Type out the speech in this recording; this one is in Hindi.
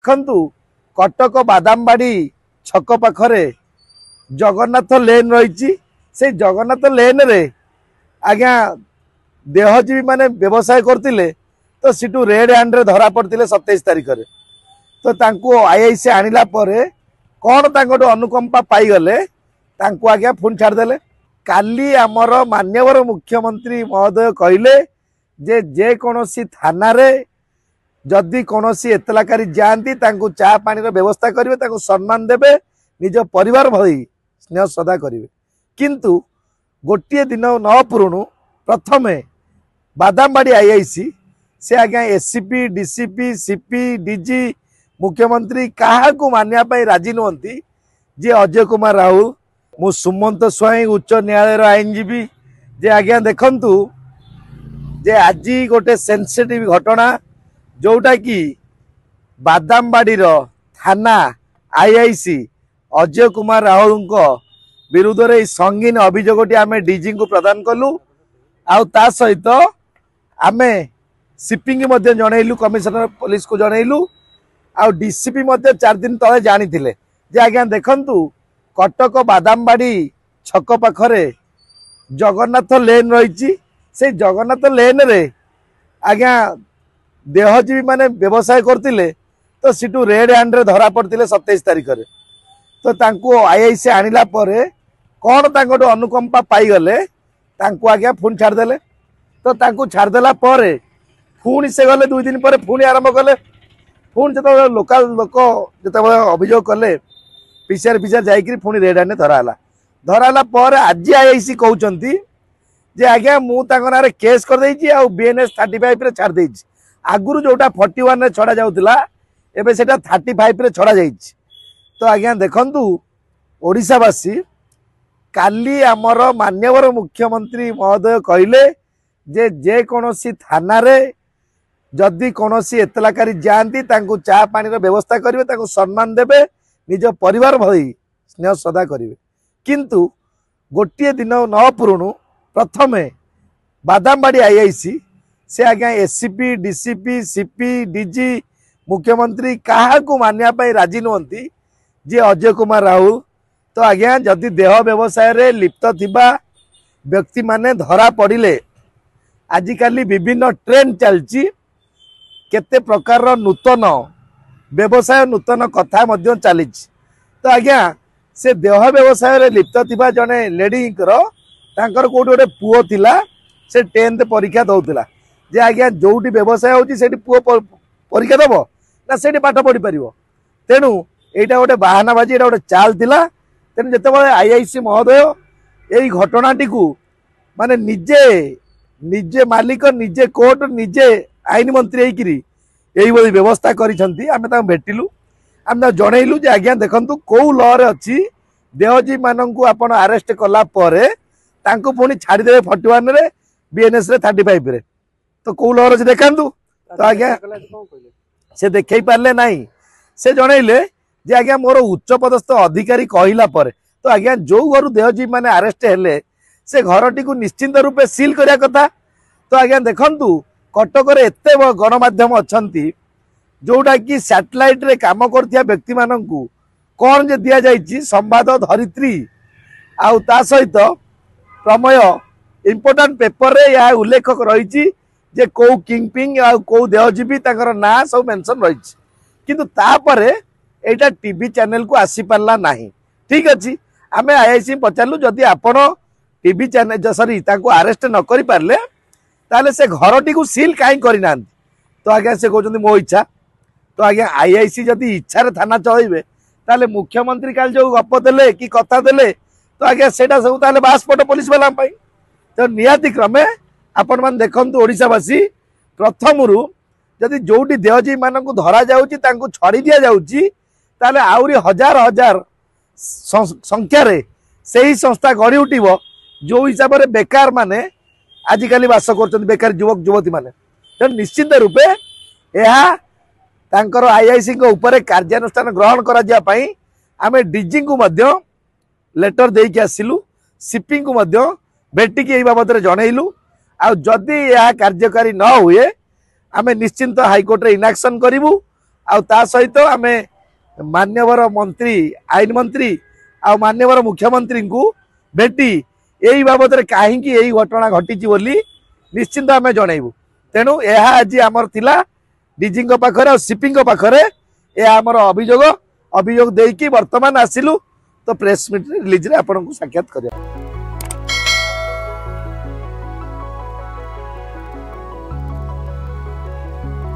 देखु कटक बादामबाड़ी छक पाखरे जगन्नाथ लेन रही से जगन्नाथ लेन रे आज्ञा देहजीवी माने व्यवसाय करते तो सीटू रेड हैंड रे धरा पड़ते 27 तारिख रे तो तांको आईआईसी आनिला परे कौन तांको अनुकंपा पाईगले तांको आज्ञा पुणी छाड़देले। काली आमर मान्यवर मुख्यमंत्री महोदय कहले जे कौनसी थाना रे जदि कौनसी एतलाकारी जाती चा पानी व्यवस्था करेंगे सम्मान देवे निज परिवार भई स्नेह श्रद्धा करेंगे किंतु गोटे दिन न पुरुणु प्रथमे बादामबाड़ी आईआईसी से आज्ञा एससीपी डीसीपी सीपी डीजी मुख्यमंत्री क्या मानने राजी नुहति जे अजय कुमार राहुल मु सुमंत स्वाई उच्च न्यायालय आईनजीवी जे आज्ञा देखंतु जे आज गोटे सेंसिटिव घटना जोटा कि बादामबाड़ी थाना आईआईसी अजय कुमार राहुल विरुद्ध रे संगीन अभियोगटी आम डीजी को प्रदान कलु आ सहित आम सीपी की जनइलु कमिशनर पुलिस को जनइलु आ डीसीपी 4 दिन तले जानी जे आज्ञा देखंतु कटक बादामबाड़ी छक पाखरे जगन्नाथ लेन रही से जगन्नाथ लेन रे आज्ञा देहजीवी माने व्यवसाय करते तो सीटू रेड हैंड रे धरा पड़ते 27 तारिख रे तो तांको आईआईसी आनिला परे कौन तांको अनुकंपा पाईगले तांको आज्ञा पुणी छाड़देले तो तांको छाड़देला परे पुणी से गले 2 दिन पर पुणी आरंभ कले पुणी जो लोकाल लोक जो अभियोग कले पीसीआर जाकि पुणी रेड हैंड धराला पर आज आईआईसी कहते जे आज्ञा मु ना केस कर बीएनएस 35 रे छाड़ देछि आगुरु जोटा 41 रे छड़ा जाउतिला एबे सेटा 35 रे छड़ा जाइछि तो आज्ञा देखंतु ओडिशावासी काली आमर मान्यवर मुख्यमंत्री महोदय कहले जे कौनसी थाना रे जदि कौनसी एतलाकारी जाती चा पानी व्यवस्था करेंगे सम्मान देवे निज परिवार भई स्नेह श्रद्धा करेंगे किंतु गोटे दिन न पुरुणु प्रथमे बादामबाड़ी आईआईसी से आज्ञा एससीपी डीसीपी सीपी डीजी मुख्यमंत्री क्या मानने राजी नुहति जे अजय कुमार राहुल तो आज्ञा जदि देह व्यवसाय रे लिप्त थिबा व्यक्ति माने धरा पड़िले आजिकाली विभिन्न ट्रेंड चलची केते प्रकार नूतन व्यवसाय नूतन कथा मध्य चली तो आज्ञा से देह व्यवसाय रे लिप्त थिबा जने लेडी तांकर कोठी गोटे पुओ थिला से 10th परीक्षा दउतिला जे आज्ञा जोटी व्यवसाय होची सेठी पुओ परीक्षा दबो ना सेठी पाठ पढ़ी परिबो तेनु एटा गोटे बाहानाबाजी एटा गोटे चाल थिला तेनु जेतेबेले आईआईसी महोदय एई घटनाटी को माने निजे निजे मालिक निजे कोर्ट निजे आईन मंत्री होकरी यही व्यवस्था करिसंती आमे भेटिलु आम जनइलु जे आज्ञा देखंतु कौ लॉ रे अच्छी देहजीवी मानू आपण अरेस्ट कला परे तांको पुणी छाड़देवे 41 रे बीएनएस रे 35 रे तो कौ लॉ रे देखांतु तो आज्ञा से देखई पारले नाही से जनइले जे आज्ञा मोर उच्च पदस्थ अधिकारी कहला परे तो आज्ञा जो घर देहजीवी माने अरेस्ट हेले से घरटी को निश्चिंत रूपे सील करिया कथा तो आज्ञा देखंतु कटक रे एते गणमाध्यम अछंती जोटा कि सैटेलाइट रे काम करथिया व्यक्ति माननकु कौन जे दिया जाइछि संवाद धरित्री आउ ता सहित प्रमेय इंपोर्टेंट पेपर रे या उल्लेख रही जे कौ किंगपिंग आ कौ देहजीवी ताकर ना सब मेंशन रही किंतु तापरे एटा टीवी चैनल को आसी पारला नाही ठीक अछि आमे आईआईसी पचारलु जदि आपण टीवी चैनल सॉरी ताको अरेस्ट न करि पारले ताले से घरटी को सील काई करि नांती तो आज्ञा से कहउछन्ती मो इच्छा तो आज्ञा आईआईसी जदि इच्छा रे थाना चलइबे ताले मुख्यमंत्री काल जो गप देले कि कथा देले तो आज्ञा सेटा सब ताले बासपट पुलिस वाला पाई तो नियाति क्रमे आपण मान देखंतु ओडिशावासी प्रथमरु जदि जोटी देहजीवी मानकु धरा जाउची तांको छड़ी दिया जाउची ताले आउरी हजार हजार संख्या रे सही संस्था गढ़ी उठिबो जो हिसाब रे बेकार माने आजिकाली बास कर बेकार युवक युवती माने तो निश्चित रूपे यह तांकर आईआईसी ऊपर कार्यानुष्ठान ग्रहण करा जिया पई आमे डीजी को मध्य लेटर दे के आसिलु सीपी को मध्य भेटी के बाबद रे जनइलु आ जदि यह कार्यकारी न हुए आमे निश्चिंत हाईकोर्ट रे इनाक्शन करिवु ता सहित आमे मान्यवर मंत्री आईन मंत्री आ मान्यवर मुख्यमंत्री को भेटी यही बाबद कहीं यही घटना घटी निश्चिंत आम जनइबू। तेणु यह आज आमर थिला डीजी पाखरे और सीपी पाखरे यह आमर अभियोग अभियोग देकी वर्तमान आसिलु तो प्रेस मीट रिलीज रे आपन को साक्षात करिया।